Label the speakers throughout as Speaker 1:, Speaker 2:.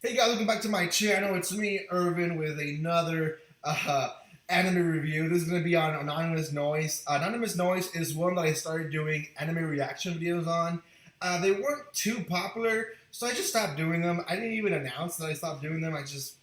Speaker 1: Hey guys, welcome back to my channel. It's me, Irvin, with another anime review. This is going to be on Anonymous Noise. Anonymous Noise is one that I started doing anime reaction videos on. They weren't too popular, so I just stopped doing them. I didn't even announce that I stopped doing them. I just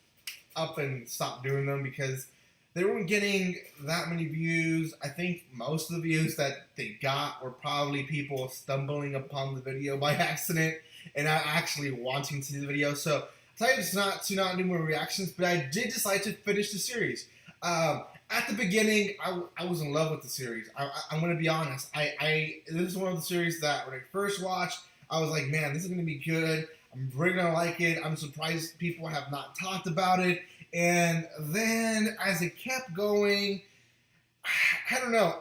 Speaker 1: up and stopped doing them because they weren't getting that many views. I think most of the views that they got were probably people stumbling upon the video by accident and not actually wanting to see the video. So I decided not do more reactions, but I did decide to finish the series. At the beginning, I was in love with the series. I'm going to be honest. This is one of the series that when I first watched, I was like, man, this is going to be good. I'm really going to like it. I'm surprised people have not talked about it. And then as it kept going, I don't know.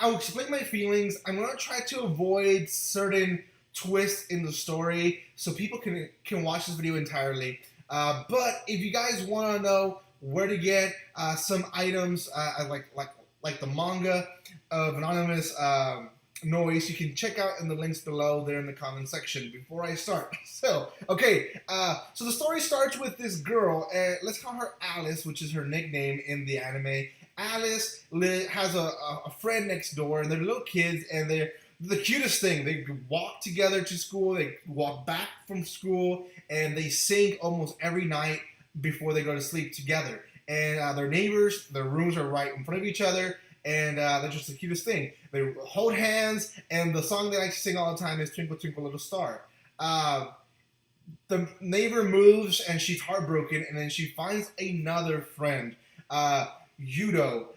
Speaker 1: I'll explain my feelings. I'm going to try to avoid certain twists in the story so people can watch this video entirely. But if you guys want to know where to get some items like the manga of Anonymous Noise, you can check out in the links below there in the comment section before I start. So the story starts with this girl, let's call her Alice, which is her nickname in the anime. Alice has a friend next door, and they're little kids, and they're the cutest thing. They walk together to school, they walk back from school, and they sing almost every night before they go to sleep together. And they're neighbors, their rooms are right in front of each other, and they're just the cutest thing. They hold hands, and the song they like to sing all the time is Twinkle Twinkle Little Star. The neighbor moves, and she's heartbroken, and then she finds another friend, Yudo.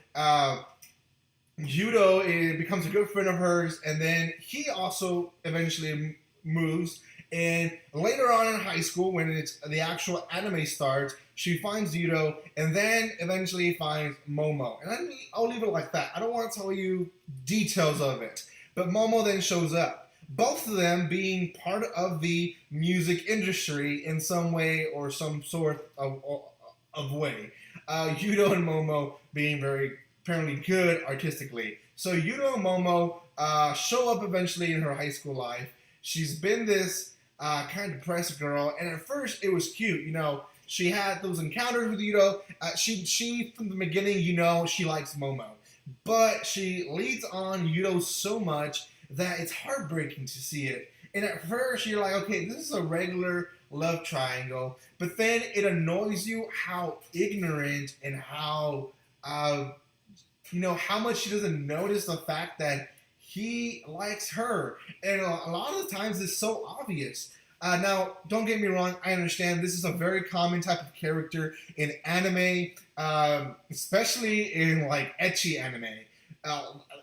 Speaker 1: Yudo becomes a good friend of hers, and then he also eventually moves. And later on in high school, when it's the actual anime starts, she finds Yudo, and then eventually finds Momo. And I'll leave it like that. I don't want to tell you details of it, but Momo then shows up. Both of them being part of the music industry in some way or some sort of way. Yudo and Momo being very apparently good artistically. So Yudo and Momo show up eventually in her high school life. She's been this kind of depressed girl, and at first it was cute. You know, she had those encounters with Yudo. She from the beginning, you know, she likes Momo, but she leads on Yudo so much that it's heartbreaking to see it. And at first you're like, okay, this is a regular love triangle, but then it annoys you how ignorant and how how much she doesn't notice the fact that he likes her. And a lot of the times it's so obvious. Now, don't get me wrong, I understand this is a very common type of character in anime, especially in like ecchi anime.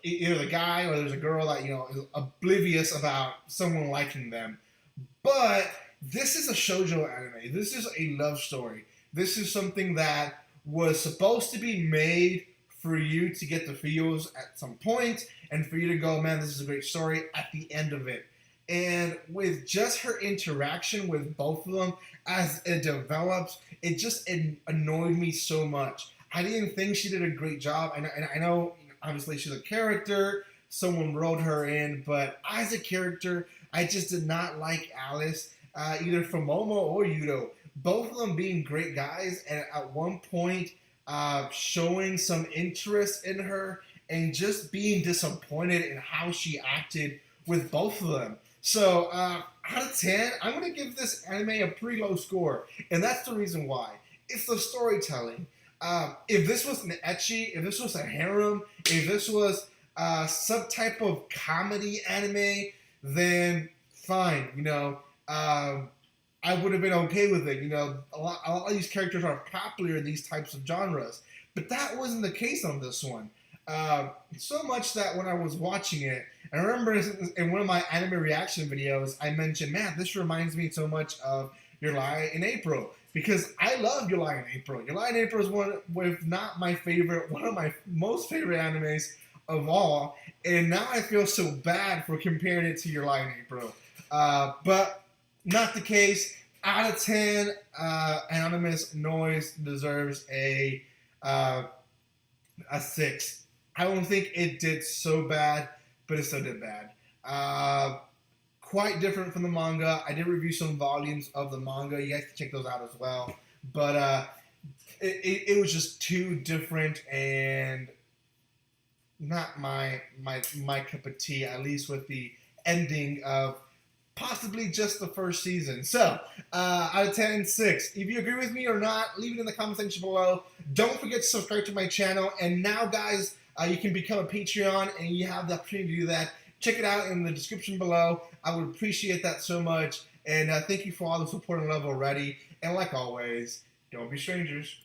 Speaker 1: Either the guy or there's a girl that, is oblivious about someone liking them. But this is a shoujo anime. This is a love story. This is something that was supposed to be made for you to get the feels at some point and for you to go, man, this is a great story at the end of it. And with just her interaction with both of them as it develops, it just annoyed me so much. I didn't think she did a great job. And I know, obviously, she's a character. Someone wrote her in. But as a character, I just did not like Alice, either from Momo or Yudo. Both of them being great guys. And at one point, showing some interest in her and just being disappointed in how she acted with both of them. So out of 10, I'm going to give this anime a pretty low score. And that's the reason why. It's the storytelling. If this was an ecchi, if this was a harem, if this was some type of comedy anime, then fine, I would have been okay with it. A lot of these characters are popular in these types of genres. But that wasn't the case on this one. So much that when I was watching it, I remember in one of my anime reaction videos, I mentioned, man, this reminds me so much of Your Lie in April. Because I love Your Lie in April. Your Lie in April is one of my most favorite animes of all. And now I feel so bad for comparing it to Your Lie in April. But not the case. Out of 10, Anonymous Noise deserves a 6. I don't think it did so bad, but it still did bad. quite different from the manga. I did review some volumes of the manga. You guys can check those out as well. But it was just too different and not my cup of tea, at least with the ending of possibly just the first season. So, out of 10, 6. If you agree with me or not, leave it in the comment section below. Don't forget to subscribe to my channel. And now, guys, you can become a Patreon, and you have the opportunity to do that. Check it out in the description below. I would appreciate that so much. And thank you for all the support and love already. And like always, don't be strangers.